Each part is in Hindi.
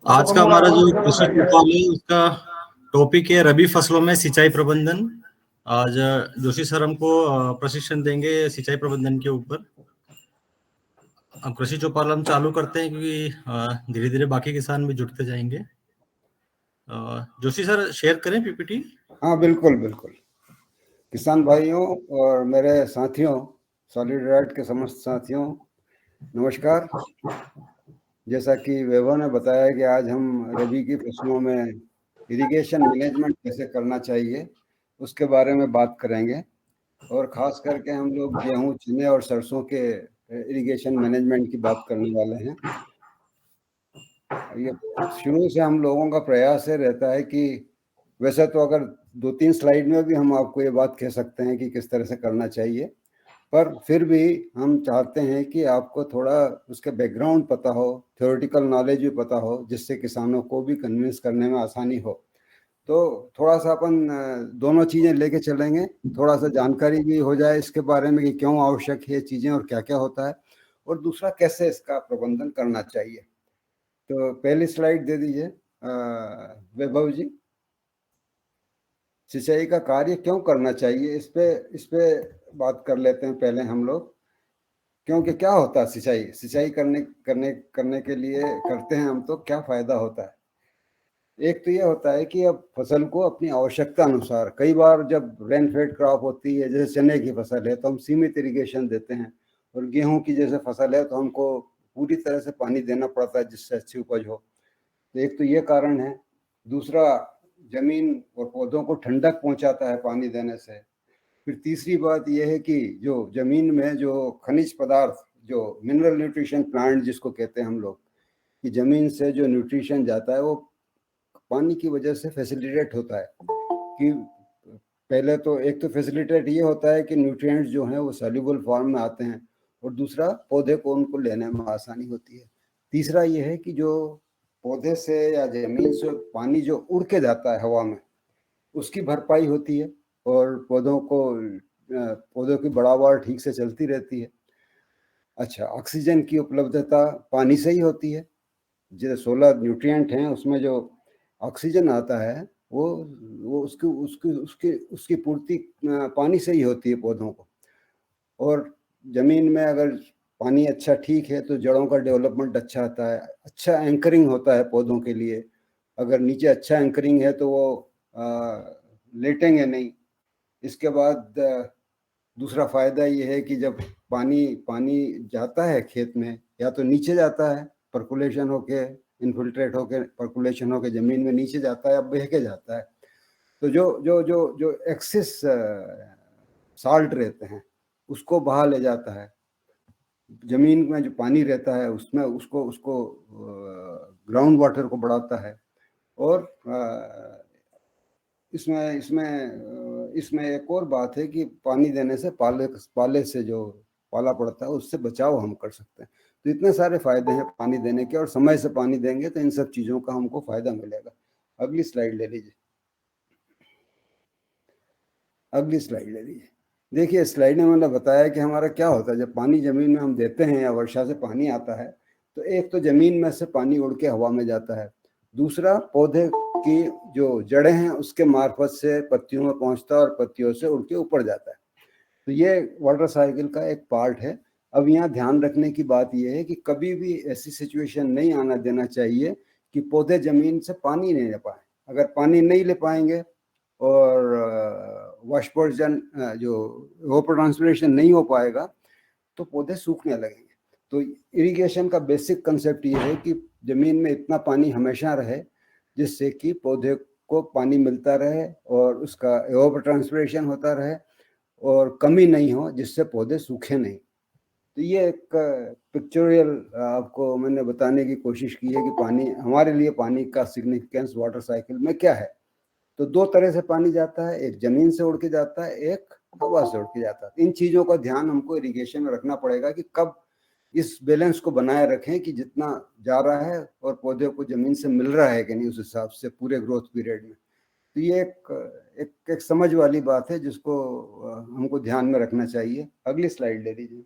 आज का हमारा जो कृषि कॉल है उसका टॉपिक है रबी फसलों में सिंचाई प्रबंधन। आज जोशी सर हमको प्रशिक्षण देंगे सिंचाई प्रबंधन के ऊपर। अब कृषि चौपाल हम चालू करते हैं क्योंकि धीरे धीरे बाकी किसान भी जुड़ते जाएंगे। जोशी सर शेयर करें पीपीटी। हाँ, बिल्कुल बिल्कुल। किसान भाइयों और मेरे साथियों, सॉलिड राइट के समस्त साथियों, नमस्कार। जैसा कि वैभव ने बताया कि आज हम रबी की फसलों में इरिगेशन मैनेजमेंट कैसे करना चाहिए उसके बारे में बात करेंगे, और ख़ास करके हम लोग गेहूं, चने और सरसों के इरिगेशन मैनेजमेंट की बात करने वाले हैं। ये शुरू से हम लोगों का प्रयास है रहता है कि वैसे तो अगर 2-3 स्लाइड में भी हम आपको ये बात कह सकते हैं कि किस तरह से करना चाहिए, पर फिर भी हम चाहते हैं कि आपको थोड़ा उसके बैकग्राउंड पता हो, थ्योरेटिकल नॉलेज भी पता हो, जिससे किसानों को भी कन्विंस करने में आसानी हो। तो थोड़ा सा अपन दोनों चीज़ें लेके चलेंगे, थोड़ा सा जानकारी भी हो जाए इसके बारे में कि क्यों आवश्यक है चीज़ें और क्या क्या होता है, और दूसरा कैसे इसका प्रबंधन करना चाहिए। तो पहली स्लाइड दे दीजिए वैभव जी। सिंचाई का कार्य क्यों करना चाहिए, इस पे बात कर लेते हैं पहले हम लोग। क्योंकि क्या होता है सिंचाई सिंचाई करने करने करने के लिए करते हैं हम, तो क्या फायदा होता है। एक तो ये होता है कि अब फसल को अपनी आवश्यकता अनुसार, कई बार जब रेन फेड क्रॉप होती है, जैसे चने की फसल है तो हम सीमित इरिगेशन देते हैं, और गेहूं की जैसे फसल है तो हमको पूरी तरह से पानी देना पड़ता है जिससे अच्छी उपज हो। तो एक तो ये कारण है। दूसरा, जमीन और पौधों को ठंडक पहुंचाता है पानी देने से। फिर तीसरी बात यह है कि जो जमीन में जो खनिज पदार्थ, जो मिनरल न्यूट्रिशन प्लांट जिसको कहते हैं हम लोग, कि जमीन से जो न्यूट्रिशन जाता है वो पानी की वजह से फैसिलिटेट होता है। कि पहले तो एक तो फैसिलिटेट ये होता है कि न्यूट्रिएंट्स जो हैं वो सॉल्युबल फॉर्म में आते हैं, और दूसरा पौधे को उनको लेने में आसानी होती है। तीसरा ये है कि जो पौधे से या जमीन से पानी जो उड़ के जाता है हवा में, उसकी भरपाई होती है, और पौधों की बढ़ावड़ ठीक से चलती रहती है। अच्छा, ऑक्सीजन की उपलब्धता पानी से ही होती है। जो 16 न्यूट्रिएंट हैं उसमें जो ऑक्सीजन आता है वो उसकी उसकी उसकी उसकी पूर्ति पानी से ही होती है पौधों को। और ज़मीन में अगर पानी अच्छा ठीक है तो जड़ों का डेवलपमेंट अच्छा आता है, अच्छा एंकरिंग होता है पौधों के लिए। अगर नीचे अच्छा एंकरिंग है तो वो लेटेंगे नहीं। इसके बाद दूसरा फ़ायदा ये है कि जब पानी पानी जाता है खेत में, या तो नीचे जाता है परकुलेशन होके, इन्फिल्ट्रेट होके परकुलेशन होके ज़मीन में नीचे जाता है, अब बह के जाता है। तो जो जो जो जो एक्सेस साल्ट रहते हैं उसको बहा ले जाता है। ज़मीन में जो पानी रहता है उसमें उसको उसको ग्राउंड वाटर को बढ़ाता है। और इसमें इसमें इसमें एक और बात है कि पानी देने से पाले से जो पाला पड़ता है उससे बचाव हम कर सकते हैं। तो इतने सारे फायदे हैं पानी देने के, और समय से पानी देंगे तो इन सब चीज़ों का हमको फायदा मिलेगा। अगली स्लाइड ले लीजिए। अगली स्लाइड ले लीजिए। देखिए, स्लाइड में मैंने बताया कि हमारा क्या होता है जब पानी ज़मीन में हम देते हैं या वर्षा से पानी आता है, तो एक तो ज़मीन में से पानी उड़ के हवा में जाता है। दूसरा, पौधे की जो जड़ें हैं उसके मार्फत से पत्तियों में पहुंचता है, और पत्तियों से उड़ के ऊपर जाता है। तो ये वाटर साइकिल का एक पार्ट है। अब यहाँ ध्यान रखने की बात यह है कि कभी भी ऐसी सिचुएशन नहीं आना देना चाहिए कि पौधे ज़मीन से पानी नहीं ले पाए। अगर पानी नहीं ले पाएंगे और वाष्पोर्जन जो वाटर ट्रांसपिरेशन नहीं हो पाएगा तो पौधे सूखने लगेंगे। तो इरिगेशन का बेसिक कंसेप्ट ये है कि ज़मीन में इतना पानी हमेशा रहे जिससे कि पौधे को पानी मिलता रहे और उसका वाटर ट्रांसपिरेशन होता रहे, और कमी नहीं हो जिससे पौधे सूखे नहीं। तो ये एक पिक्चोरियल आपको मैंने बताने की कोशिश की है कि पानी हमारे लिए, पानी का सिग्निफिकेंस वाटर साइकिल में क्या है। तो दो तरह से पानी जाता है, एक जमीन से उड़ के जाता है, एक हवा से उड़ के जाता है। इन चीज़ों का ध्यान हमको इरिगेशन में रखना पड़ेगा कि कब इस बैलेंस को बनाए रखें कि जितना जा रहा है और पौधे को जमीन से मिल रहा है कि नहीं उस हिसाब से पूरे ग्रोथ पीरियड में। तो ये एक समझ वाली बात है जिसको हमको ध्यान में रखना चाहिए। अगली स्लाइड ले लीजिए।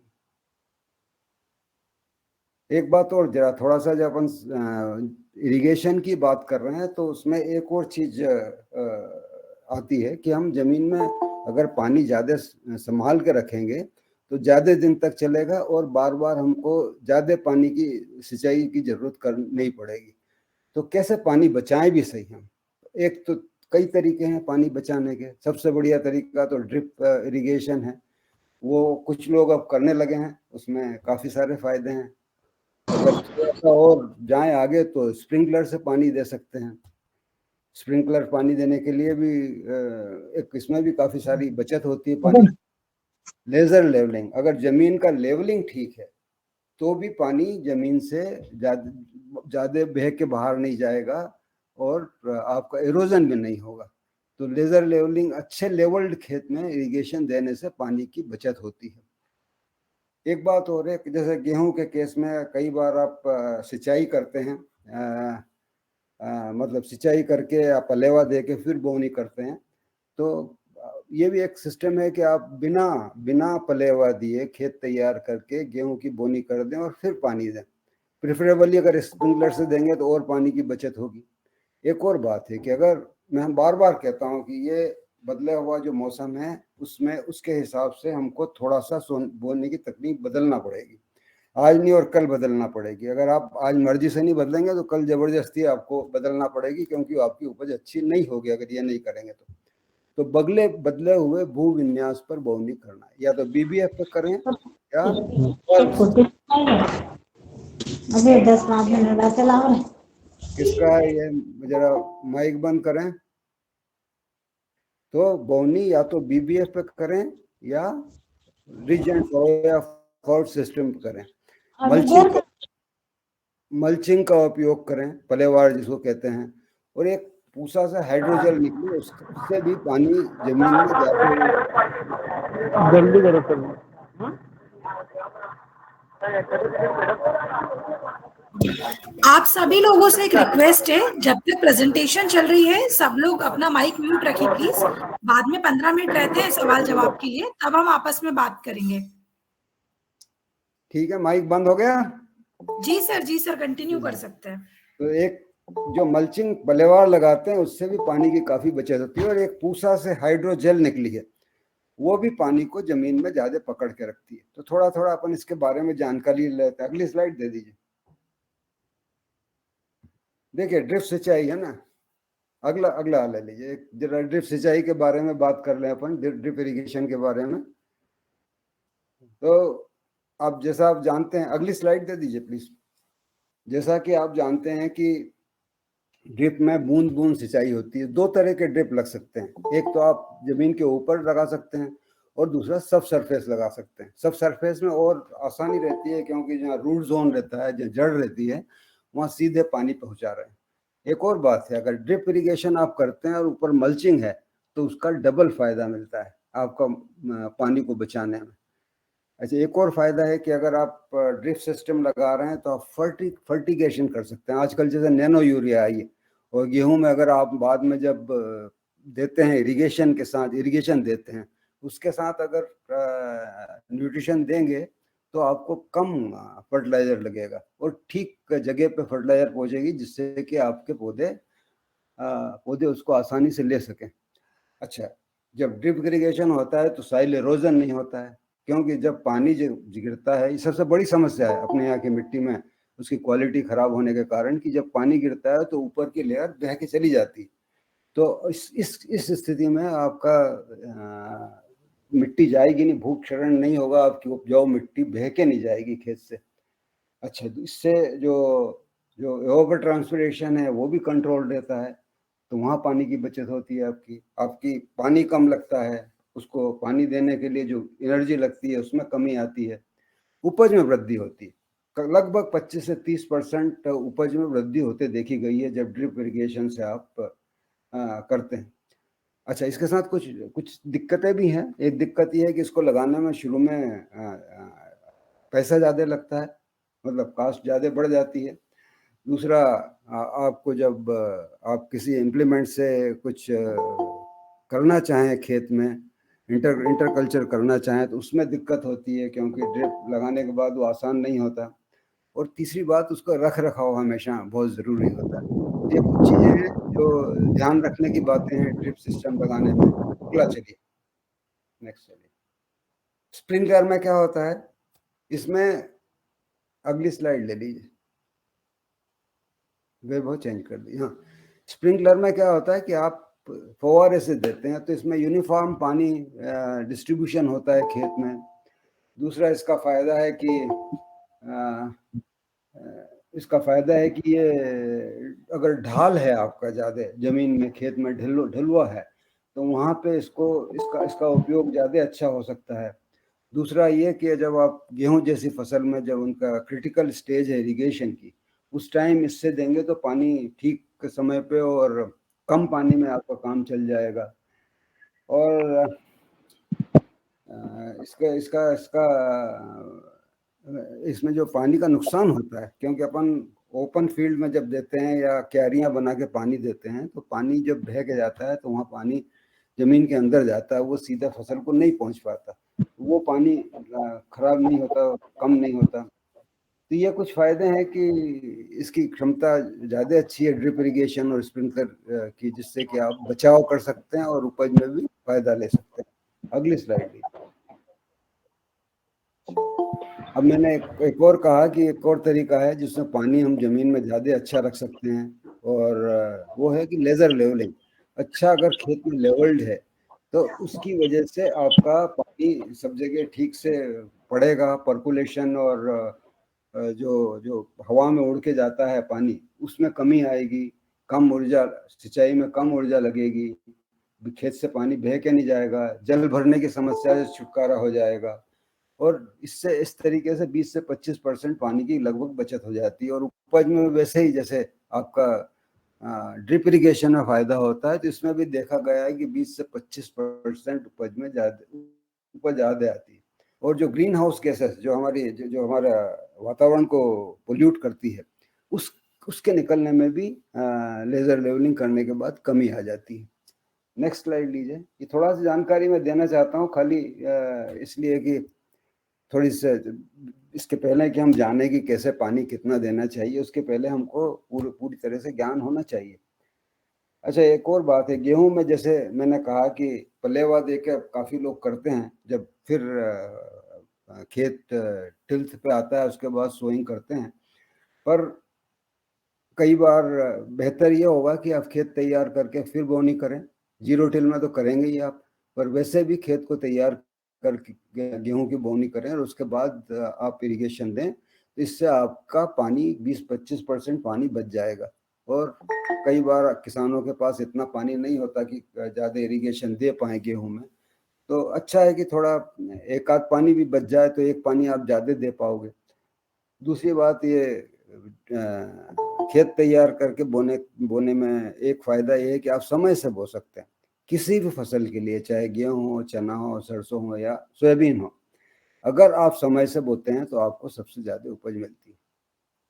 एक बात और, जरा थोड़ा सा जब अपन इरिगेशन की बात कर रहे हैं तो उसमें एक और चीज आती है कि हम जमीन में अगर पानी ज़्यादा संभाल के रखेंगे तो ज़्यादा दिन तक चलेगा और बार बार हमको ज़्यादा पानी की सिंचाई की जरूरत कर नहीं पड़ेगी। तो कैसे पानी बचाएं भी सही हम? एक तो कई तरीके हैं पानी बचाने के। सबसे बढ़िया तरीका तो ड्रिप इरिगेशन है, वो कुछ लोग अब करने लगे हैं, उसमें काफ़ी सारे फायदे हैं। अगर थोड़ा सा और जाएं आगे तो स्प्रिंकलर से पानी दे सकते हैं। स्प्रिंकलर पानी देने के लिए भी एक इसमें भी काफ़ी सारी बचत होती है पानी। लेजर लेवलिंग, अगर ज़मीन का लेवलिंग ठीक है तो भी पानी ज़मीन से ज़्यादा बह के बाहर नहीं जाएगा और आपका इरोजन भी नहीं होगा। तो लेजर लेवलिंग, अच्छे लेवल्ड खेत में इरिगेशन देने से पानी की बचत होती है। एक बात और है कि जैसे गेहूं के केस में कई बार आप सिंचाई करते हैं, मतलब सिंचाई करके आप पलेवा दे के फिर बोवनी करते हैं। तो ये भी एक सिस्टम है कि आप बिना बिना पलेवा दिए खेत तैयार करके गेहूं की बोनी कर दें और फिर पानी दें। प्रेफरेबली अगर स्प्रिंकलर से देंगे तो और पानी की बचत होगी। एक और बात है कि अगर मैं बार बार कहता हूँ कि ये बदला हुआ जो मौसम है उसमें उसके हिसाब से हमको थोड़ा सा बोने की तकनीक बदलना पड़ेगी। आज नहीं और कल बदलना पड़ेगी। अगर आप आज मर्जी से नहीं बदलेंगे तो कल जबरदस्ती आपको बदलना पड़ेगी, क्योंकि आपकी उपज अच्छी नहीं होगी अगर ये नहीं करेंगे तो बदले हुए भू विन्यास पर बोवनी करना है, या तो बीबीएफ पे करें या अभी 10 मिनट ऐसे लाओ। किसका है ये, जरा माइक बंद करें। तो बोवनी या तो बीबीएफ पे करें या रिज एंड या फॉर्ड सिस्टम पे करें। मल्चिंग का उपयोग करें, पलेवार जिसको कहते हैं, और एक पूसा सा हाइड्रोजेल निकले उससे भी पानी जमीन में जाते हुए। जल्दी करो सर। आप सभी लोगों से एक रिक्वेस्ट है, जब तक प्रेजेंटेशन चल रही है सब लोग अपना माइक म्यूट रखिए प्लीज। बाद में 15 मिनट रहते हैं सवाल जवाब के लिए, तब हम आपस में बात करेंगे। ठीक है, माइक बंद हो गया? जी सर कंटिन्यू कर सकते हैं। तो एक जो मल्चिंग पलेवार लगाते हैं उससे भी पानी की काफी बचत होती है, और एक पूसा से हाइड्रोजेल निकली है वो भी पानी को जमीन में ज्यादा पकड़ के रखती है। तो थोड़ा थोड़ा अपन इसके बारे में जानकारी लेते हैं। अगली स्लाइड दे दीजिए। देखिए ड्रिप सिंचाई है ना, अगला ले लीजिए। जरा ड्रिप सिंचाई के बारे में बात कर लें अपन, ड्रिप इरिगेशन के बारे में। तो आप जैसा आप जानते हैं, अगली स्लाइड दे दीजिए प्लीज। जैसा कि आप जानते हैं कि ड्रिप में बूंद बूंद सिंचाई होती है। दो तरह के ड्रिप लग सकते हैं, एक तो आप जमीन के ऊपर लगा सकते हैं और दूसरा सब सरफेस लगा सकते हैं। सब सरफेस में और आसानी रहती है क्योंकि जहाँ रूट जोन रहता है, जहाँ जड़ रहती है, वहाँ सीधे पानी पहुँचा रहे हैं। एक और बात है, अगर ड्रिप इरिगेशन आप करते हैं और ऊपर मल्चिंग है तो उसका डबल फायदा मिलता है आपका पानी को बचाने में। अच्छा, एक और फायदा है कि अगर आप ड्रिप सिस्टम लगा रहे हैं तो आप फर्टिगेशन कर सकते हैं। आजकल जैसे नैनो यूरिया आई है, और गेहूं में अगर आप बाद में जब देते हैं इरिगेशन के साथ, इरिगेशन देते हैं उसके साथ अगर न्यूट्रिशन देंगे तो आपको कम फर्टिलाइजर लगेगा और ठीक जगह पे फर्टिलाइजर पहुंचेगी, जिससे कि आपके पौधे उसको आसानी से ले सकें। अच्छा, जब ड्रिप इरिगेशन होता है तो सॉइल एरोजन नहीं होता है, क्योंकि जब पानी गिरता है, ये सबसे बड़ी समस्या है अपने यहाँ की मिट्टी में उसकी क्वालिटी खराब होने के कारण, कि जब पानी गिरता है तो ऊपर की लेयर बह के चली जाती। तो इस स्थिति में आपका मिट्टी जाएगी नहीं, भू क्षरण नहीं होगा, आपकी उपजाऊ मिट्टी बह के नहीं जाएगी खेत से। अच्छा, इससे जो ओवर ट्रांसपिरेशन है वो भी कंट्रोल रहता है, तो वहाँ पानी की बचत होती है। आपकी पानी कम लगता है, उसको पानी देने के लिए जो एनर्जी लगती है उसमें कमी आती है। उपज में वृद्धि होती है, लगभग 25 से 30% उपज में वृद्धि होते देखी गई है जब ड्रिप इरिगेशन से आप करते हैं। अच्छा, इसके साथ कुछ दिक्कतें भी हैं। एक दिक्कत ये है कि इसको लगाने में शुरू में पैसा ज़्यादा लगता है, मतलब कास्ट ज़्यादा बढ़ जाती है। दूसरा, आपको जब आप किसी इम्प्लीमेंट से कुछ करना चाहें खेत में, इंटर कल्चर करना चाहें तो उसमें दिक्कत होती है, क्योंकि ड्रिप लगाने के बाद वो आसान नहीं होता। और तीसरी बात, उसका रख रखाव हमेशा बहुत ज़रूरी होता है। ये कुछ चीज़ें हैं जो ध्यान रखने की बातें हैं ड्रिप सिस्टम लगाने में। अगला चलिए, नेक्स्ट चलिए। स्प्रिंकलर में क्या होता है, इसमें अगली स्लाइड ले लीजिए, वे बहुत चेंज कर दी। हाँ, स्प्रिंकलर में क्या होता है कि आप फव्वारे से देते हैं तो इसमें यूनिफॉर्म पानी डिस्ट्रीब्यूशन होता है खेत में। दूसरा इसका फ़ायदा है कि ये अगर ढाल है आपका ज़्यादा ज़मीन में, खेत में ढलुआ है, तो वहाँ पे इसका उपयोग ज़्यादा अच्छा हो सकता है। दूसरा ये कि जब आप गेहूं जैसी फसल में जब उनका क्रिटिकल स्टेज है इरिगेशन की, उस टाइम इससे देंगे तो पानी ठीक समय पे और कम पानी में आपका काम चल जाएगा। और इसमें जो पानी का नुकसान होता है, क्योंकि अपन ओपन फील्ड में जब देते हैं या क्यारियां बना के पानी देते हैं, तो पानी जब बह के जाता है तो वहाँ पानी जमीन के अंदर जाता है, वो सीधा फसल को नहीं पहुँच पाता, वो पानी खराब नहीं होता, कम नहीं होता। तो ये कुछ फायदे हैं कि इसकी क्षमता ज़्यादा अच्छी है ड्रिप इरिगेशन और स्प्रिंकलर की, जिससे कि आप बचाव कर सकते हैं और उपज में भी फायदा ले सकते हैं। अगली स्लाइड लीजिए। अब मैंने एक और कहा कि एक और तरीका है जिसमें पानी हम जमीन में ज़्यादा अच्छा रख सकते हैं, और वो है कि लेज़र लेवलिंग। अच्छा, अगर खेत में लेवल्ड है तो उसकी वजह से आपका पानी सब जगह ठीक से पड़ेगा, पर्कुलेशन और जो हवा में उड़ के जाता है पानी, उसमें कमी आएगी, कम ऊर्जा, सिंचाई में कम ऊर्जा लगेगी, खेत से पानी बह के नहीं जाएगा, जल भरने की समस्या से छुटकारा हो जाएगा, और इससे इस तरीके से 20 से 25% पानी की लगभग बचत हो जाती है। और उपज में वैसे ही जैसे आपका ड्रिप इरिगेशन में फायदा होता है, तो इसमें भी देखा गया है कि 20 से 25% उपज में ज़्यादा आती है। और जो ग्रीन हाउस गैसेस जो हमारा वातावरण को पोल्यूट करती है, उसके निकलने में भी लेजर लेवलिंग करने के बाद कमी आ जाती है। नेक्स्ट स्लाइड लीजिए। ये थोड़ा सी जानकारी मैं देना चाहता हूँ, खाली इसलिए कि थोड़ी सी इसके पहले कि हम जाने कि कैसे पानी कितना देना चाहिए, उसके पहले हमको पूरी तरह से ज्ञान होना चाहिए। अच्छा, एक और बात है, गेहूं में जैसे मैंने कहा कि पलेवा दे के काफ़ी लोग करते हैं, जब फिर खेत टिल्थ पे आता है उसके बाद सोइंग करते हैं, पर कई बार बेहतर ये होगा कि आप खेत तैयार करके फिर बोनी करें। जीरो टिल में तो करेंगे ही आप, पर वैसे भी खेत को तैयार करके गेहूं की बोनी करें और उसके बाद आप इरिगेशन दें, तो इससे आपका पानी 20-25% पानी बच जाएगा। और कई बार किसानों के पास इतना पानी नहीं होता कि ज़्यादा इरिगेशन दे पाएँ गेहूं में, तो अच्छा है कि थोड़ा एक आध पानी भी बच जाए तो एक पानी आप ज़्यादा दे पाओगे। दूसरी बात ये खेत तैयार करके बोने में एक फ़ायदा ये है कि आप समय से बो सकते हैं किसी भी फसल के लिए, चाहे गेहूँ हो, चना हो, सरसों हो या सोयाबीन हो। अगर आप समय से बोते हैं तो आपको सबसे ज़्यादा उपज मिलती है।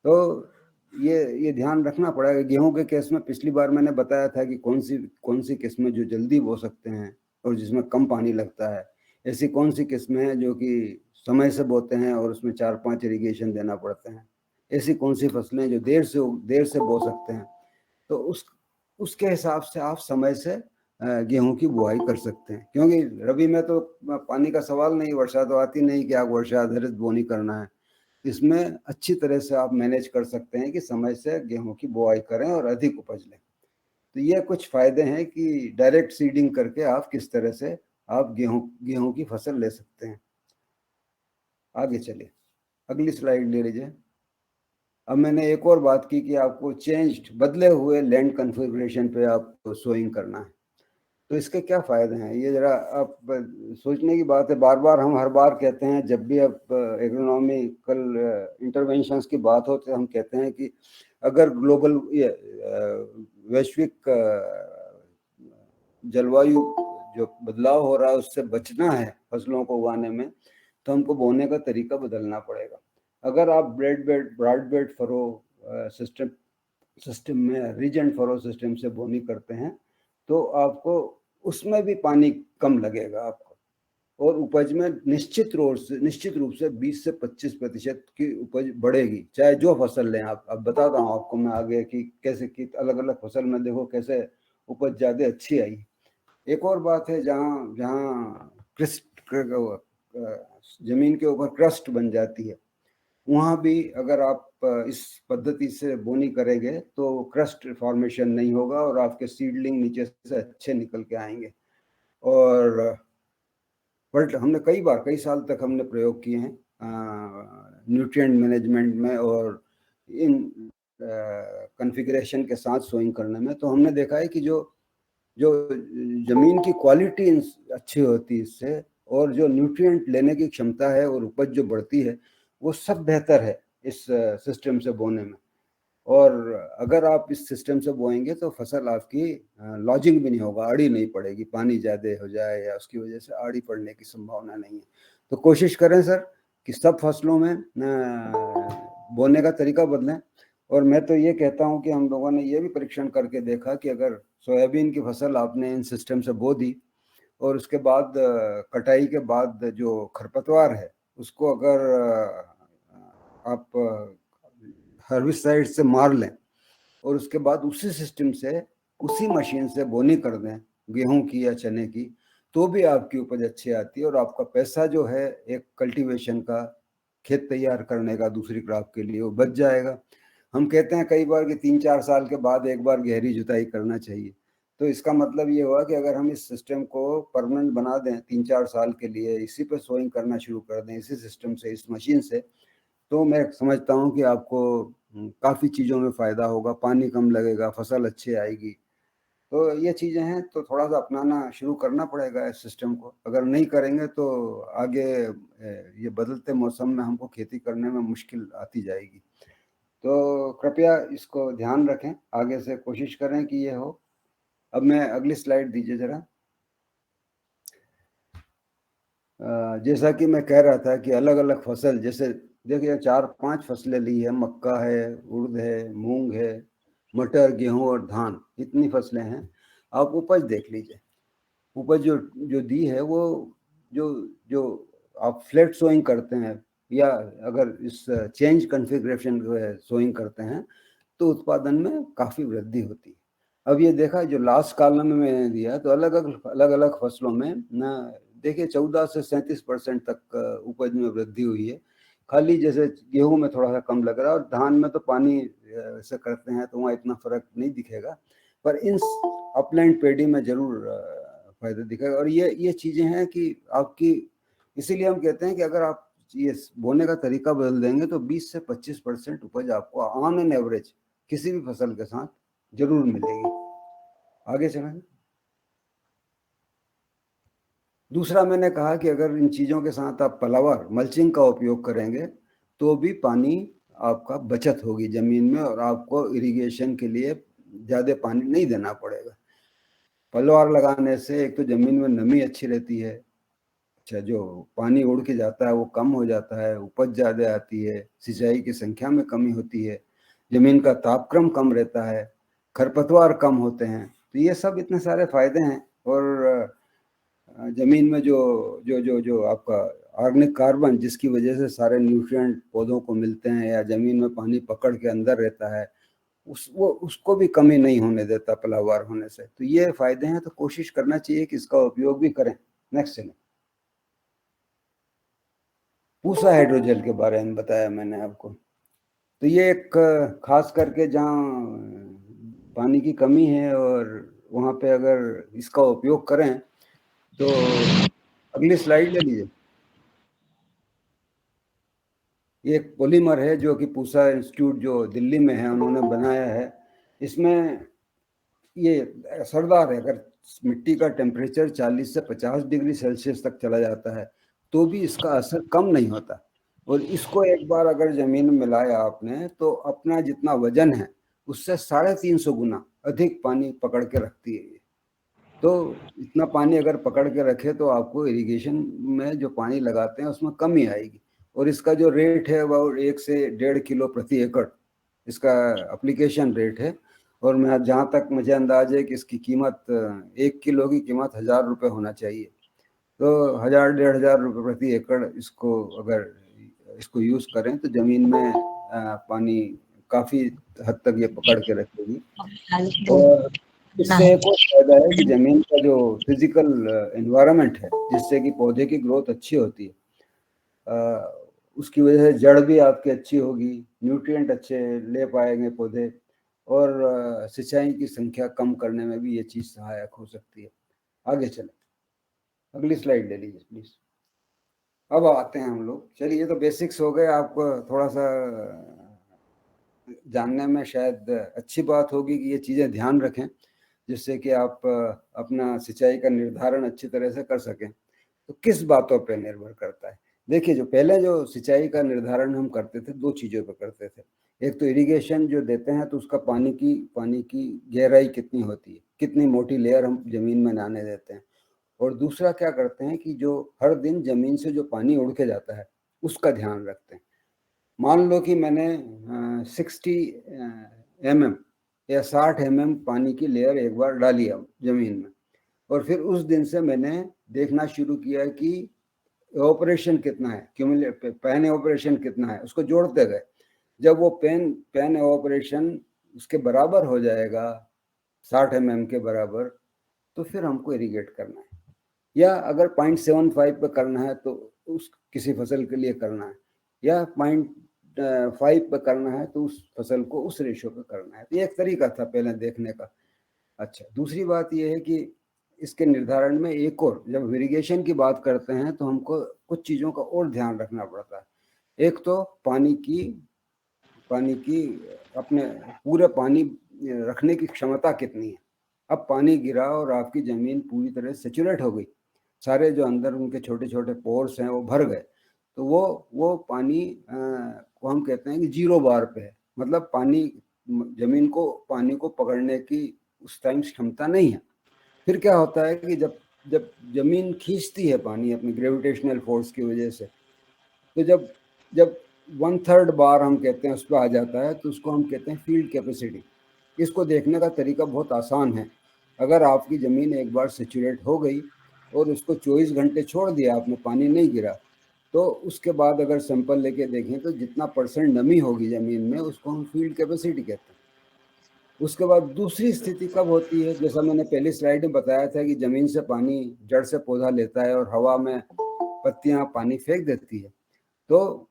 तो ये ध्यान रखना पड़ेगा। गेहूं के केस में पिछली बार मैंने बताया था कि कौन सी किस्में जो जल्दी बो सकते हैं और जिसमें कम पानी लगता है, ऐसी कौन सी किस्में हैं जो कि समय से बोते हैं और उसमें 4-5 इरिगेशन देना पड़ता है, ऐसी कौन सी फसलें जो देर से बो सकते हैं। तो उसके हिसाब से आप समय से गेहूं की बुआई कर सकते हैं, क्योंकि रबी में तो पानी का सवाल नहीं, वर्षा तो आती नहीं कि आप वर्षा आधारित बोनी करना है। इसमें अच्छी तरह से आप मैनेज कर सकते हैं कि समय से गेहूं की बुआई करें और अधिक उपज लें। तो ये कुछ फायदे हैं कि डायरेक्ट सीडिंग करके आप किस तरह से आप गेहूं की फसल ले सकते हैं। आगे चलिए, अगली स्लाइड ले लीजिए। अब मैंने एक और बात की कि आपको बदले हुए लैंड कन्फिग्रेशन पे आपको सोइंग करना है, तो इसके क्या फ़ायदे हैं, ये ज़रा आप सोचने की बात है। हम हर बार कहते हैं, जब भी अब एग्रोनॉमिकल इंटरवेंशंस की बात हो तो हम कहते हैं कि अगर ग्लोबल वैश्विक जलवायु जो बदलाव हो रहा है उससे बचना है फसलों को उगाने में, तो हमको बोने का तरीका बदलना पड़ेगा। अगर आप ब्रॉड बेड फरो सिस्टम में रीजेंट फरो सिस्टम से बोनी करते हैं तो आपको उसमें भी पानी कम लगेगा आपको। और उपज में निश्चित रूप से 20 से 25% की उपज बढ़ेगी, चाहे जो फसल लें आप। अब बताता हूँ आपको मैं आगे कि कैसे कि अलग अलग फसल में देखो कैसे उपज ज़्यादा अच्छी आई। एक और बात है, जहाँ जहाँ जमीन के ऊपर क्रस्ट बन जाती है, वहाँ भी अगर आप इस पद्धति से बोनी करेंगे तो क्रस्ट फॉर्मेशन नहीं होगा और आपके सीडलिंग नीचे से अच्छे निकल के आएंगे। और बट हमने कई साल तक हमने प्रयोग किए हैं न्यूट्रिएंट मैनेजमेंट में और इन कॉन्फ़िगरेशन के साथ सोइंग करने में। तो हमने देखा है कि जो जमीन की क्वालिटी अच्छी होती है इससे, और जो न्यूट्रिएंट लेने की क्षमता है और उपज जो बढ़ती है, वो सब बेहतर है इस सिस्टम से बोने में। और अगर आप इस सिस्टम से बोएंगे तो फसल आपकी लॉजिंग भी नहीं होगा, आड़ी नहीं पड़ेगी, पानी ज़्यादा हो जाए या उसकी वजह से आड़ी पड़ने की संभावना नहीं है। तो कोशिश करें सर कि सब फसलों में बोने का तरीका बदलें। और मैं तो ये कहता हूँ कि हम लोगों ने ये भी परीक्षण करके देखा कि अगर सोयाबीन की फसल आपने इन सिस्टम से बो दी और उसके बाद कटाई के बाद जो खरपतवार है उसको अगर आप हर्बिसाइड से मार लें और उसके बाद उसी सिस्टम से उसी मशीन से बोनी कर दें गेहूं की या चने की, तो भी आपकी उपज अच्छी आती है और आपका पैसा जो है एक कल्टीवेशन का, खेत तैयार करने का दूसरी क्रॉप के लिए, वो बच जाएगा। हम कहते हैं कई बार कि 3-4 साल के बाद एक बार गहरी जुताई करना चाहिए। तो इसका मतलब ये हुआ कि अगर हम इस सिस्टम को परमानेंट बना दें 3-4 साल के लिए, इसी पे सोइंग करना शुरू कर दें इसी सिस्टम से, इस मशीन से, तो मैं समझता हूँ कि आपको काफ़ी चीज़ों में फ़ायदा होगा, पानी कम लगेगा, फसल अच्छी आएगी। तो ये चीज़ें हैं, तो थोड़ा सा अपनाना शुरू करना पड़ेगा इस सिस्टम को। अगर नहीं करेंगे तो आगे ये बदलते मौसम में हमको खेती करने में मुश्किल आती जाएगी। तो कृपया इसको ध्यान रखें, आगे से कोशिश करें कि ये हो। अब मैं अगली स्लाइड दीजिए ज़रा। जैसा कि मैं कह रहा था कि अलग अलग फसल, जैसे देखिए 4-5 फसलें ली है, मक्का है, उड़द है, मूंग है, मटर, गेहूं और धान, इतनी फसलें हैं। आप उपज देख लीजिए, उपज जो दी है वो जो जो आप फ्लैट सोइंग करते हैं या अगर इस चेंज कॉन्फ़िगरेशन सोइंग करते हैं तो उत्पादन में काफ़ी वृद्धि होती है। अब ये देखा जो लास्ट कॉलम में मैंने दिया, तो अलग अलग फसलों में ना देखिए 14 से 37% तक उपज में वृद्धि हुई है। खाली जैसे गेहूं में थोड़ा सा कम लग रहा है और धान में तो पानी से करते हैं तो वहाँ इतना फर्क नहीं दिखेगा, पर इन अपलैंड पेडी में जरूर फायदा दिखेगा। और ये चीजें हैं कि आपकी, इसीलिए हम कहते हैं कि अगर आप ये बोने का तरीका बदल देंगे तो 20 से 25% उपज आपको ऑन एन एवरेज किसी भी फसल के साथ जरूर मिलेगी। आगे चलें। दूसरा मैंने कहा कि अगर इन चीज़ों के साथ आप पलावर मल्चिंग का उपयोग करेंगे तो भी पानी आपका बचत होगी ज़मीन में और आपको इरिगेशन के लिए ज़्यादा पानी नहीं देना पड़ेगा। पलवार लगाने से एक तो ज़मीन में नमी अच्छी रहती है, अच्छा जो पानी उड़ के जाता है वो कम हो जाता है, उपज ज़्यादा आती है, सिंचाई की संख्या में कमी होती है, ज़मीन का तापक्रम कम रहता है, खरपतवार कम होते हैं। तो ये सब इतने सारे फायदे हैं। और ज़मीन में जो आपका ऑर्गेनिक कार्बन, जिसकी वजह से सारे न्यूट्रिएंट पौधों को मिलते हैं या ज़मीन में पानी पकड़ के अंदर रहता है, उसको भी कमी नहीं होने देता पलावार होने से। तो ये फायदे हैं, तो कोशिश करना चाहिए कि इसका उपयोग भी करें। नेक्स्ट चलें। पूसा हाइड्रोजेल के बारे में बताया मैंने आपको। तो ये एक खास करके जहाँ पानी की कमी है और वहाँ पे अगर इसका उपयोग करें तो अगली स्लाइड ले लीजिए। ये एक पॉलीमर है जो कि पूसा इंस्टीट्यूट जो दिल्ली में है उन्होंने बनाया है। इसमें ये असरदार है, अगर मिट्टी का टेम्परेचर 40 से 50 डिग्री सेल्सियस तक चला जाता है तो भी इसका असर कम नहीं होता। और इसको एक बार अगर ज़मीन में मिलाया आपने तो अपना जितना वजन है उससे 350 गुना अधिक पानी पकड़ के रखती है ये। तो इतना पानी अगर पकड़ के रखे तो आपको इरिगेशन में जो पानी लगाते हैं उसमें कमी आएगी। और इसका जो रेट है वह 1 से 1.5 किलो प्रति एकड़ इसका एप्लीकेशन रेट है। और मैं जहाँ तक मुझे अंदाज है कि इसकी कीमत 1 किलो की कीमत 1000 रुपये होना चाहिए। तो 1000-1500 रुपये प्रति एकड़ इसको अगर इसको यूज करें तो जमीन में पानी काफी हद तक ये पकड़ के रखेगी। और इससे एक और फायदा है कि जमीन का जो फिजिकल एनवायरनमेंट है जिससे कि पौधे की ग्रोथ अच्छी होती है, उसकी वजह से जड़ भी आपकी अच्छी होगी, न्यूट्रिएंट अच्छे ले पाएंगे पौधे, और सिंचाई की संख्या कम करने में भी ये चीज सहायक हो सकती है। आगे चले, अगली स्लाइड ले लीजिए प्लीज। अब आते हैं हम लोग, चलिए ये तो बेसिक्स हो गए, आपको थोड़ा सा जानने में शायद अच्छी बात होगी कि ये चीजें ध्यान रखें जिससे कि आप अपना सिंचाई का निर्धारण अच्छी तरह से कर सकें। तो किस बातों पे निर्भर करता है? देखिए, जो पहले जो सिंचाई का निर्धारण हम करते थे, दो चीज़ों पे करते थे। एक तो इरिगेशन जो देते हैं तो उसका पानी की गहराई कितनी होती है, कितनी मोटी लेयर हम जमीन में आने देते हैं। और दूसरा क्या करते हैं कि जो हर दिन जमीन से जो पानी उड़ के जाता है उसका ध्यान रखते हैं। मान लो कि मैंने 60 mm या 60 mm पानी की लेयर एक बार डाली जमीन में, और फिर उस दिन से मैंने देखना शुरू किया कि ऑपरेशन कितना है, क्यूमुलेटिव पैन ऑपरेशन कितना है, उसको जोड़ते गए। जब वो पैन ऑपरेशन उसके बराबर हो जाएगा 60 mm के बराबर, तो फिर हमको इरिगेट करना है। या अगर 0.75 पे करना है तो उस किसी फसल के लिए करना है, या 0.5 पे करना है तो उस फसल को उस रेशो पे करना है। तो ये एक तरीका था पहले देखने का। अच्छा, दूसरी बात ये है कि इसके निर्धारण में एक और, जब इरिगेशन की बात करते हैं तो हमको कुछ चीज़ों का और ध्यान रखना पड़ता है। एक तो पानी की अपने पूरे पानी रखने की क्षमता कितनी है। अब पानी गिरा और आपकी ज़मीन पूरी तरह सेचुरेट हो गई, सारे जो अंदर उनके छोटे छोटे पोर्स हैं वो भर गए, तो वो पानी को हम कहते हैं कि 0 बार पे है। मतलब जमीन को पानी को पकड़ने की उस टाइम क्षमता नहीं है। फिर क्या होता है कि जब जमीन खींचती है पानी अपनी ग्रेविटेशनल फोर्स की वजह से, तो जब 1/3 बार हम कहते हैं उस पर आ जाता है, तो उसको हम कहते हैं फील्ड कैपेसिटी। इसको देखने का तरीका बहुत आसान है। अगर आपकी ज़मीन एक बार सेचुरेट हो गई और उसको 24 घंटे छोड़ दिया आपने, पानी नहीं गिरा, तो उसके बाद अगर सैंपल लेके देखें तो जितना % नमी होगी ज़मीन में उसको हम फील्ड कैपेसिटी कहते हैं। उसके बाद दूसरी स्थिति कब होती है, जैसा मैंने पहली स्लाइड में बताया था कि ज़मीन से पानी जड़ से पौधा लेता है और हवा में पत्तियां पानी फेंक देती है। तो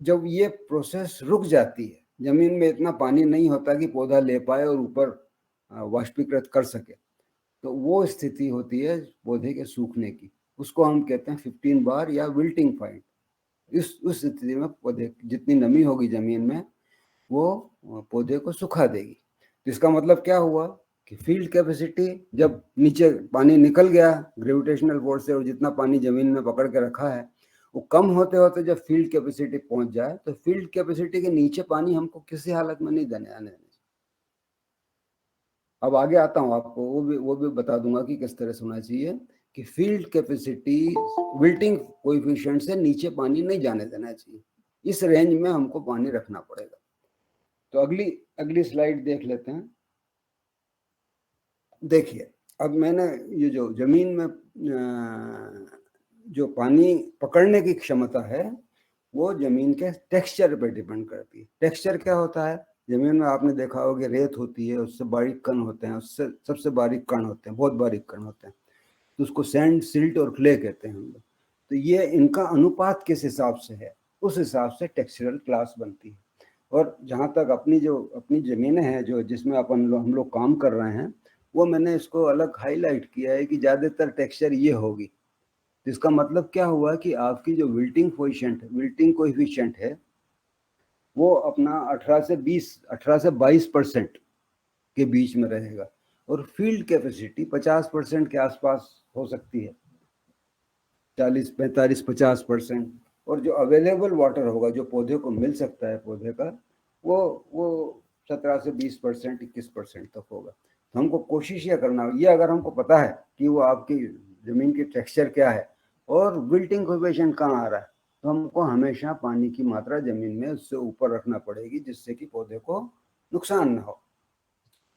जब ये प्रोसेस रुक जाती है, जमीन में इतना पानी नहीं होता कि पौधा ले पाए और ऊपर वाष्पीकृत कर सके, तो वो स्थिति होती है पौधे के सूखने की। उसको हम कहते हैं 15 बार या विल्टिंग पॉइंट। उस स्थिति में पौधे जितनी नमी होगी जमीन में वो पौधे को सुखा देगी। तो इसका मतलब क्या हुआ कि फील्ड कैपेसिटी, जब नीचे पानी निकल गया ग्रेविटेशनल फोर्स से और जितना पानी जमीन में पकड़ के रखा है वो कम होते होते जब फील्ड कैपेसिटी पहुंच जाए, तो फील्ड कैपेसिटी के नीचे पानी हमको किसी हालत में नहीं आने देना। अब आगे आता हूँ, आपको वो भी बता दूंगा कि किस तरह से होना चाहिए कि फील्ड कैपेसिटी विल्टिंग कोएफिशिएंट से नीचे पानी नहीं जाने देना चाहिए। इस रेंज में हमको पानी रखना पड़ेगा। तो अगली स्लाइड देख लेते हैं। देखिए, अब मैंने ये जो जमीन में जो पानी पकड़ने की क्षमता है वो जमीन के टेक्सचर पर डिपेंड करती है। टेक्सचर क्या होता है? जमीन में आपने देखा होगा रेत होती है, उससे बारीक कण होते हैं, उससे सबसे बारीक कण होते हैं, बहुत बारीक कण होते हैं, तो उसको सैंड, सिल्ट और क्ले कहते हैं हम लोग। तो ये इनका अनुपात किस हिसाब से है, उस हिसाब से टेक्सचरल क्लास बनती है। और जहाँ तक अपनी ज़मीनें हैं जो जिसमें हम लोग काम कर रहे हैं, वो मैंने इसको अलग हाईलाइट किया है कि ज़्यादातर टेक्सचर ये होगी। तो इसका मतलब क्या हुआ कि आपकी जो विल्टिंग कोएफिशिएंट है वो अपना 18 से 22% के बीच में रहेगा, और फील्ड कैपेसिटी 50% के आसपास हो सकती है, 40, 45, 50%। और जो अवेलेबल वाटर होगा, जो पौधे को मिल सकता है पौधे का, वो 17 से 20%, 21% तक होगा। तो हमको कोशिश यह करना, ये अगर हमको पता है कि वो आपकी ज़मीन की टेक्सचर क्या है और विल्टिंग कोएफिशिएंट कहाँ आ रहा है, तो हमको हमेशा पानी की मात्रा ज़मीन में उससे ऊपर रखना पड़ेगी जिससे कि पौधे को नुकसान ना हो।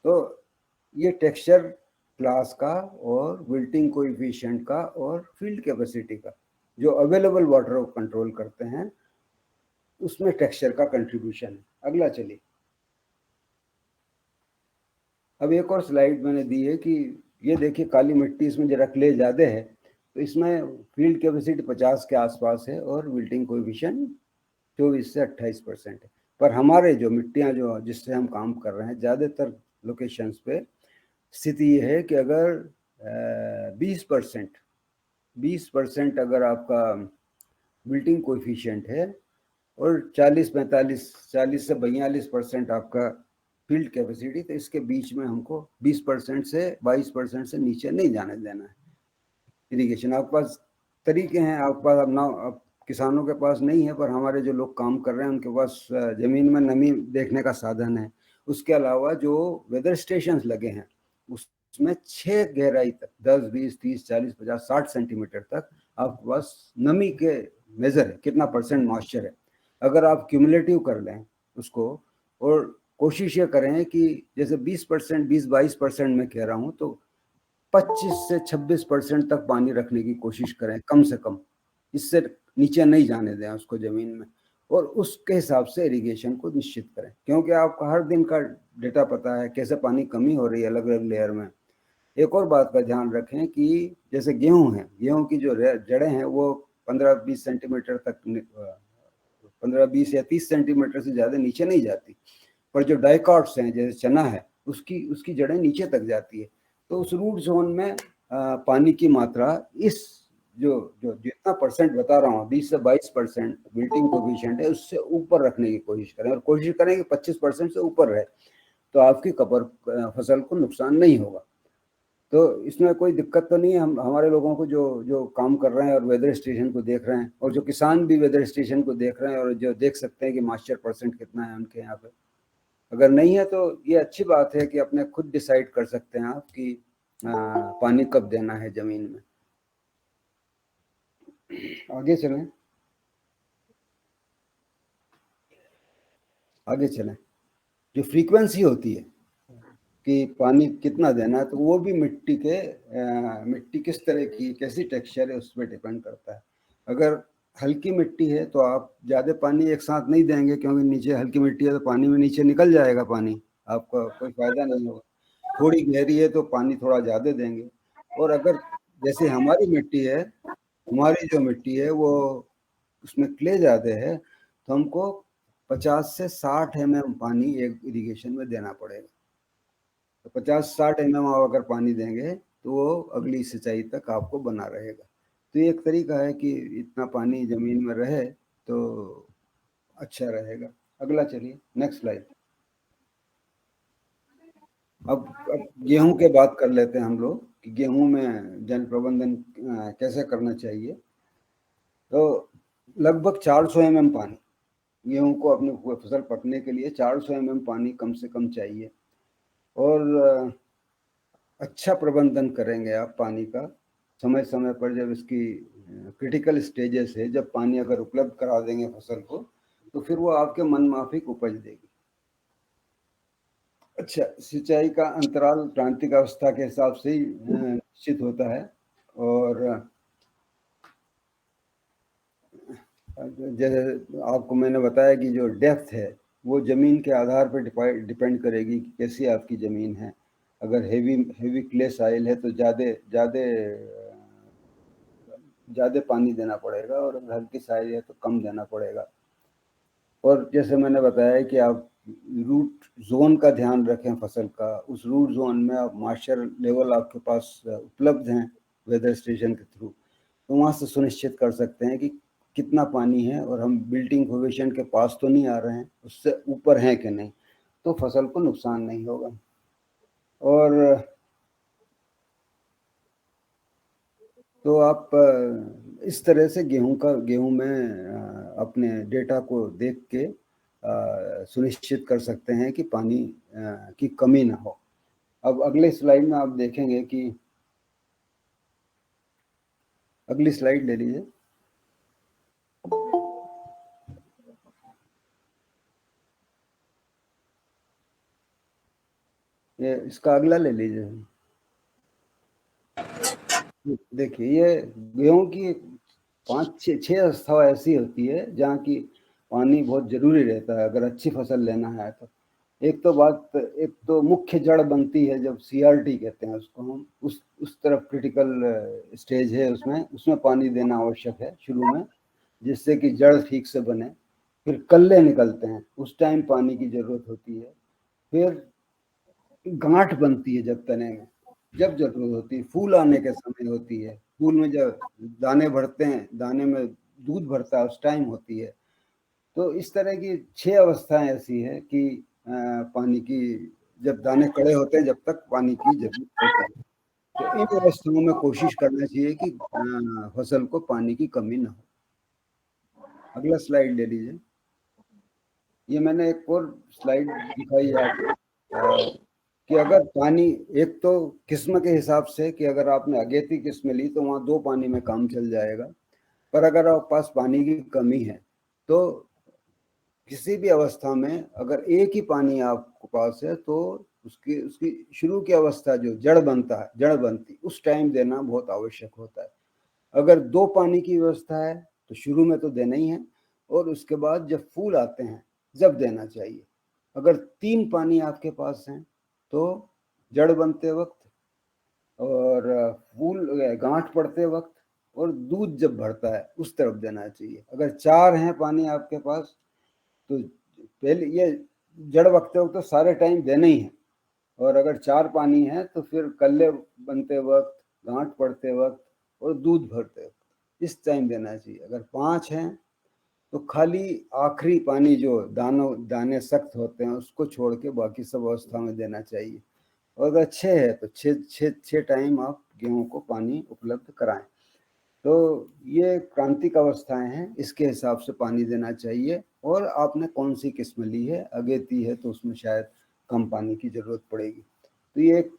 तो ये टेक्सचर क्लास का और विल्टिंग कोएफिशिएंट का और फील्ड कैपेसिटी का, जो अवेलेबल वाटर को कंट्रोल करते हैं, उसमें टेक्सचर का कंट्रीब्यूशन है। अगला चलिए, अब एक और स्लाइड मैंने दी है कि ये देखिए काली मिट्टी, इसमें जरा क्ले ज़्यादा है, तो इसमें फील्ड कैपेसिटी 50 के आसपास है और विल्टिंग कोएफिशिएंट 24 से 28% है। पर हमारे जो मिट्टियाँ जो जिससे हम काम कर रहे हैं, ज़्यादातर लोकेशंस पे स्थिति ये है कि अगर 20% अगर आपका विल्टिंग कोएफिशिएंट है और 40 से 42% आपका फील्ड कैपेसिटी, तो इसके बीच में हमको 20% से 22% से नीचे नहीं जाने देना है इरिगेशन। आपके पास तरीके हैं, आपके पास अब किसानों के पास नहीं है, पर हमारे जो लोग काम कर रहे हैं उनके पास ज़मीन में नमी देखने का साधन है। उसके अलावा जो वेदर स्टेशन लगे हैं उसमें 6 गहराई तक 10, 20, 30, 40, 50, 60 सेंटीमीटर तक आपके पास नमी के मेजर है, कितना परसेंट मॉइस्चर है। अगर आप क्यूमुलेटिव कर लें उसको और कोशिश ये करें कि जैसे 20%, 20-22% मैं कह रहा हूँ, तो 25 से 26% तक पानी रखने की कोशिश करें कम से कम, इससे नीचे नहीं जाने दें उसको ज़मीन में, और उसके हिसाब से इरिगेशन को निश्चित करें, क्योंकि आपको हर दिन का डेटा पता है कैसे पानी कमी हो रही है अलग अलग लेयर में। एक और बात का ध्यान रखें कि जैसे गेहूं है, गेहूं की जो जड़ें हैं वो 15-20 सेंटीमीटर तक, 15-20 या 30 सेंटीमीटर से ज़्यादा नीचे नहीं जाती, पर जो डाइकॉट्स हैं जैसे चना है उसकी जड़ें नीचे तक जाती है। तो उस रूट जोन में पानी की मात्रा इस जो जो जितना परसेंट बता रहा हूँ 20 से 22% विल्टिंग कोएफिशिएंट है, उससे ऊपर रखने की कोशिश करें, और कोशिश करें कि 25% से ऊपर रहे, तो आपकी फसल को नुकसान नहीं होगा। तो इसमें कोई दिक्कत तो नहीं है। हम हमारे लोगों को जो जो काम कर रहे हैं और वेदर स्टेशन को देख रहे हैं, और जो किसान भी वेदर स्टेशन को देख रहे हैं और जो देख सकते हैं कि मॉइस्चर परसेंट कितना है उनके यहाँ पे, अगर नहीं है तो ये अच्छी बात है कि अपने खुद डिसाइड कर सकते हैं आप कि पानी कब देना है ज़मीन में। आगे चलें, जो फ्रीक्वेंसी होती है कि पानी कितना देना है, तो वो भी मिट्टी किस तरह की, कैसी टेक्सचर है, उस पर डिपेंड करता है। अगर हल्की मिट्टी है तो आप ज़्यादा पानी एक साथ नहीं देंगे, क्योंकि नीचे हल्की मिट्टी है तो पानी में नीचे निकल जाएगा पानी, आपका कोई फ़ायदा नहीं होगा। थोड़ी गहरी है तो पानी थोड़ा ज़्यादा देंगे। और अगर जैसे हमारी जो मिट्टी है वो उसमें क्ले ज़्यादा है, तो हमको 50 से 60 mm पानी एक इरिगेशन में देना पड़ेगा। तो 50-60 mm आप अगर पानी देंगे तो वो अगली सिंचाई तक आपको बना रहेगा। तो ये एक तरीका है कि इतना पानी ज़मीन में रहे तो अच्छा रहेगा। अगला चलिए, नेक्स्ट स्लाइड। अब गेहूं के बात कर लेते हैं हम लोग कि गेहूं में जल प्रबंधन कैसे करना चाहिए। तो लगभग 400 mm पानी, गेहूं को अपनी फसल पकने के लिए 400 mm पानी कम से कम चाहिए। और अच्छा प्रबंधन करेंगे आप पानी का, समय समय पर जब इसकी क्रिटिकल स्टेजेस है, जब पानी अगर उपलब्ध करा देंगे फसल को, तो फिर वो आपके मनमाफिक उपज देगी। अच्छा, सिंचाई का अंतराल क्रांतिक अवस्था के हिसाब से ही निश्चित होता है, और जैसे आपको मैंने बताया कि जो डेप्थ है वो ज़मीन के आधार पर डिपेंड करेगी कि कैसी आपकी ज़मीन है। अगर हेवी क्ले साइल है तो ज़्यादा पानी देना पड़ेगा, और अगर हल्की साइल है तो कम देना पड़ेगा। और जैसे मैंने बताया कि आप रूट जोन का ध्यान रखें फसल का, उस रूट जोन में आप मॉइस्चर लेवल आपके पास उपलब्ध हैं वेदर स्टेशन के थ्रू, तो वहाँ से सुनिश्चित कर सकते हैं कि कितना पानी है और हम बिल्टिंग कोएफिशिएंट के पास तो नहीं आ रहे हैं, उससे ऊपर हैं कि नहीं, तो फसल को नुकसान नहीं होगा। और तो आप इस तरह से गेहूं में अपने डेटा को देख के सुनिश्चित कर सकते हैं कि पानी की कमी ना हो। अब अगले स्लाइड में आप देखेंगे कि, अगली स्लाइड ले लीजिए। ये इसका अगला ले लीजिए। देखिए ये गेहूं की 5-6 अवस्था ऐसी होती है जहाँ की पानी बहुत जरूरी रहता है अगर अच्छी फसल लेना है तो। एक तो मुख्य जड़ बनती है जब CRT कहते हैं उसको हम, उस तरफ क्रिटिकल स्टेज है, उसमें पानी देना आवश्यक है शुरू में, जिससे कि जड़ ठीक से बने। फिर कल्ले निकलते हैं, उस टाइम पानी की जरूरत होती है। फिर गांठ बनती है जब तने में, जब जरूरत होती है। फूल आने के समय होती है, फूल में जब दाने भरते हैं, दाने में दूध भरता है, उस टाइम होती है। तो इस तरह की 6 अवस्थाएं ऐसी है कि पानी की, जब दाने कड़े होते हैं जब तक पानी की जरूरत होती है। तो इन अवस्थाओं में कोशिश करना चाहिए कि फसल को पानी की कमी ना हो। अगला स्लाइड ले लीजिए। ये मैंने एक और स्लाइड दिखाई है आपको कि अगर पानी, एक तो किस्म के हिसाब से कि अगर आपने अगेती किस्म ली तो वहाँ 2 पानी में काम चल जाएगा। पर अगर आपके पास पानी की कमी है तो किसी भी अवस्था में अगर एक ही पानी आपके पास है तो उसकी शुरू की अवस्था जो जड़ बनती उस टाइम देना बहुत आवश्यक होता है। अगर 2 पानी की व्यवस्था है तो शुरू में तो देना ही है, और उसके बाद जब फूल आते हैं जब देना चाहिए। अगर 3 पानी आपके पास हैं तो जड़ बनते वक्त, और फूल गांठ पड़ते वक्त, और दूध जब भरता है उस तरफ देना चाहिए। अगर 4 हैं पानी आपके पास तो पहले ये जड़ बकते वक्त तो सारे टाइम देना ही है, और अगर 4 पानी है तो फिर कल्ले बनते वक्त, गांठ पड़ते वक्त और दूध भरते वक्त इस टाइम देना चाहिए। अगर 5 हैं तो खाली आखिरी पानी जो दाने सख्त होते हैं उसको छोड़ के बाकी सब अवस्था में देना चाहिए। और अगर 6 है तो 6 टाइम आप गेहूं को पानी उपलब्ध कराएं। तो ये क्रांतिक अवस्थाएं हैं, इसके हिसाब से पानी देना चाहिए। और आपने कौन सी किस्म ली है, अगेती है तो उसमें शायद कम पानी की जरूरत पड़ेगी। तो ये एक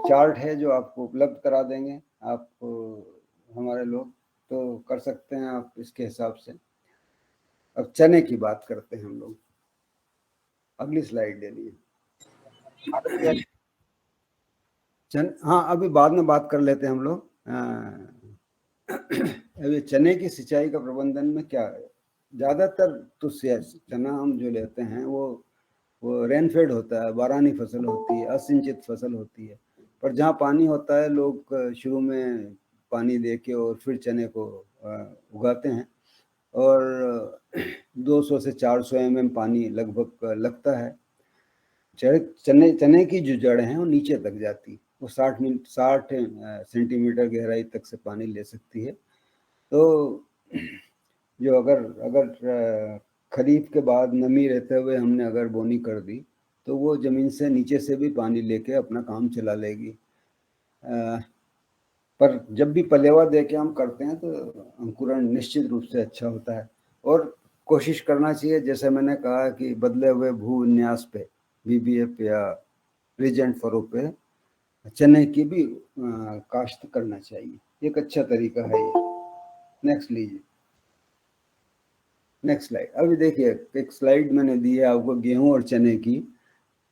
चार्ट है जो आपको उपलब्ध करा देंगे आप हमारे लोग, तो कर सकते हैं आप इसके हिसाब से। अब चने की बात करते हैं हम लोग। अगली स्लाइड ले लीजिए। हाँ, अभी बाद में बात कर लेते हैं हम लोग। अभी चने की सिंचाई का प्रबंधन में क्या है, ज़्यादातर तो चना हम जो लेते हैं वो रेनफेड होता है, बारानी फसल होती है, असिंचित फसल होती है। पर जहाँ पानी होता है लोग शुरू में पानी दे के और फिर चने को उगाते हैं, और 200 से 400 mm पानी लगभग लगता है। चने की जो जड़ हैं वो नीचे तक जाती है, वो 60 सेंटीमीटर गहराई तक से पानी ले सकती है। तो जो अगर खरीफ के बाद नमी रहते हुए हमने अगर बोनी कर दी तो वो ज़मीन से नीचे से भी पानी लेके अपना काम चला लेगी। पर जब भी पलेवा दे के हम करते हैं तो अंकुरण निश्चित रूप से अच्छा होता है। और कोशिश करना चाहिए, जैसे मैंने कहा कि बदले हुए भू विन्यास पे, BBF या रीजेंट फरो पे चने की भी काश्त करना चाहिए। एक अच्छा तरीका है ये। नेक्स्ट लीजिए, नेक्स्ट स्लाइड। अभी देखिए एक स्लाइड मैंने दी है आपको गेहूं और चने की।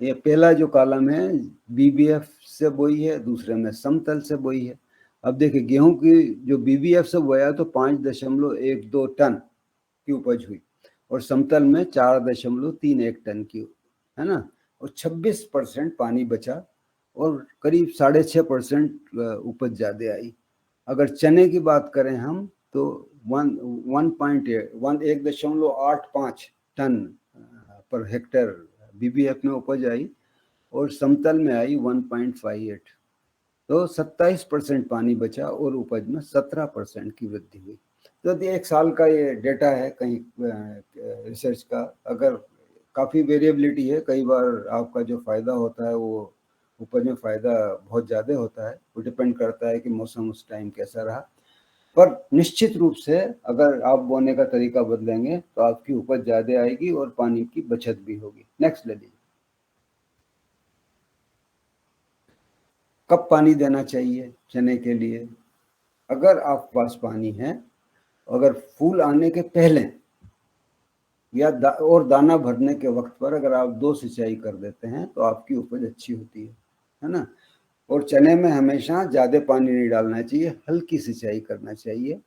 ये पहला जो कॉलम है BBF से बोई है, दूसरे में समतल से बोई है। अब देखिए गेहूं की जो BBF से बोया तो 5.12 टन की उपज हुई, और समतल में 4.31 टन की, है ना। और 26% पानी बचा, और करीब 6.5% उपज ज़्यादा आई। अगर चने की बात करें हम तो 1.85 टन पर हेक्टेयर BBF में उपज आई, और समतल में आई 1.58। तो 27% पानी बचा और उपज में 17% की वृद्धि हुई। तो एक साल का ये डेटा है कहीं रिसर्च का। अगर काफ़ी वेरिएबिलिटी है, कई बार आपका जो फ़ायदा होता है वो उपज में फ़ायदा बहुत ज़्यादा होता है। वो डिपेंड करता है कि मौसम उस टाइम कैसा रहा। पर निश्चित रूप से अगर आप बोने का तरीका बदलेंगे तो आपकी उपज ज़्यादा आएगी और पानी की बचत भी होगी। नेक्स्ट ले लीजिए। कब पानी देना चाहिए चने के लिए? अगर आपके पास पानी है, अगर फूल आने के पहले या और दाना भरने के वक्त पर अगर आप 2 सिंचाई कर देते हैं तो आपकी उपज अच्छी होती है ना। और चने में हमेशा ज़्यादा पानी नहीं डालना चाहिए, हल्की सिंचाई करना चाहिए।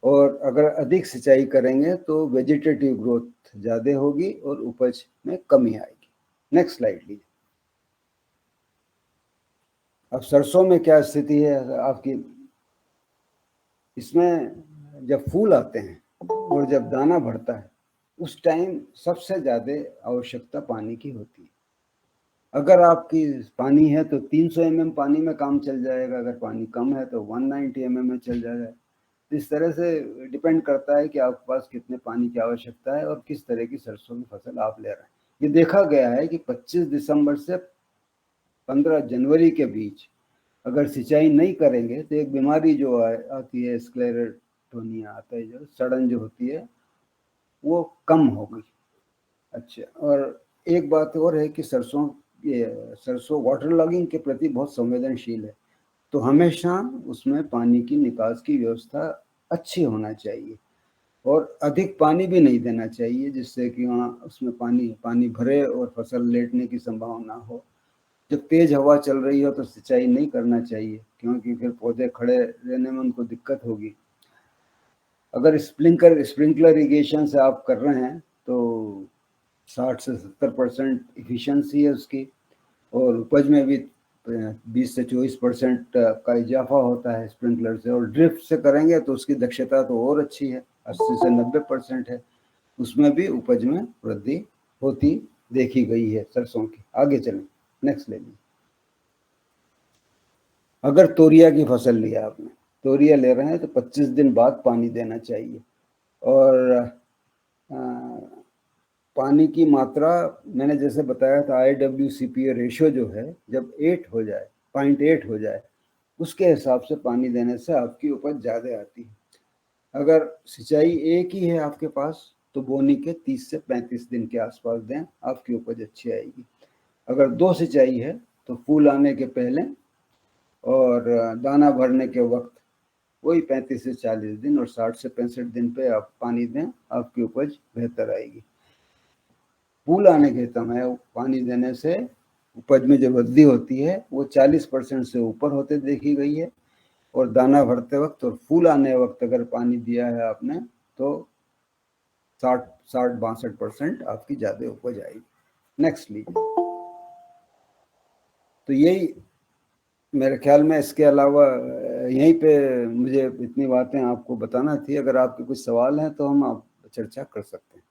और अगर अधिक सिंचाई करेंगे तो वेजिटेटिव ग्रोथ ज़्यादा होगी और उपज में कमी आएगी। नेक्स्ट स्लाइड लीजिए। अब सरसों में क्या स्थिति है आपकी? इसमें जब फूल आते हैं और जब दाना बढ़ता है उस टाइम सबसे ज़्यादा आवश्यकता पानी की होती है। अगर आपकी पानी है तो 300 mm पानी में काम चल जाएगा, अगर पानी कम है तो 190 mm में चल जाएगा। इस तरह से डिपेंड करता है कि आपके पास कितने पानी की आवश्यकता है और किस तरह की सरसों की फसल आप ले रहे हैं। ये देखा गया है कि 25 दिसंबर से 15 जनवरी के बीच अगर सिंचाई नहीं करेंगे तो एक बीमारी जो आती है, स्क्लेरोटोनिया आता है, जो सड़न जो होती है वो कम हो गई। अच्छा, और एक बात और है कि सरसों वाटर लॉगिंग के प्रति बहुत संवेदनशील है, तो हमेशा उसमें पानी की निकास की व्यवस्था अच्छी होना चाहिए और अधिक पानी भी नहीं देना चाहिए जिससे कि वहाँ उसमें पानी भरे और फसल लेटने की संभावना हो। जब तेज हवा चल रही हो तो सिंचाई नहीं करना चाहिए क्योंकि फिर पौधे खड़े रहने में उनको दिक्कत होगी। अगर स्प्रिंकलर इरिगेशन से आप कर रहे हैं तो 60 से 70% इफिशिएंसी है उसकी और उपज में भी 20 से 24% का इजाफा होता है स्प्रिंकलर से। और ड्रिफ्ट से करेंगे तो उसकी दक्षता तो और अच्छी है, 80 से 90% है, उसमें भी उपज में वृद्धि होती देखी गई है सरसों की। आगे चलें, नेक्स्ट ले लीजिए। अगर तोरिया की फसल लिया आपने, तोरिया ले रहे हैं तो 25 दिन बाद पानी देना चाहिए और पानी की मात्रा मैंने जैसे बताया था IWCPA रेशियो जो है जब 8 हो जाए, 0.8 हो जाए, उसके हिसाब से पानी देने से आपकी उपज ज़्यादा आती है। अगर सिंचाई एक ही है आपके पास तो बोनी के 30 से 35 दिन के आसपास दें, आपकी उपज अच्छी आएगी। अगर 2 सिंचाई है तो फूल आने के पहले और दाना भरने के वक्त वही 35 से 40 दिन और 60 से 65 दिन पे आप पानी दें, आपकी उपज बेहतर आएगी। फूल आने के समय पानी देने से उपज में जो वृद्धि होती है वो 40% से ऊपर होते देखी गई है और दाना भरते वक्त और फूल आने वक्त अगर पानी दिया है आपने तो 60-62% आपकी ज़्यादा उपज आएगी। नेक्स्ट लीजिए। तो यही मेरे ख्याल में, इसके अलावा यहीं पे मुझे इतनी बातें आपको बताना थी। अगर आपके कुछ सवाल हैं तो हम आप चर्चा कर सकते हैं।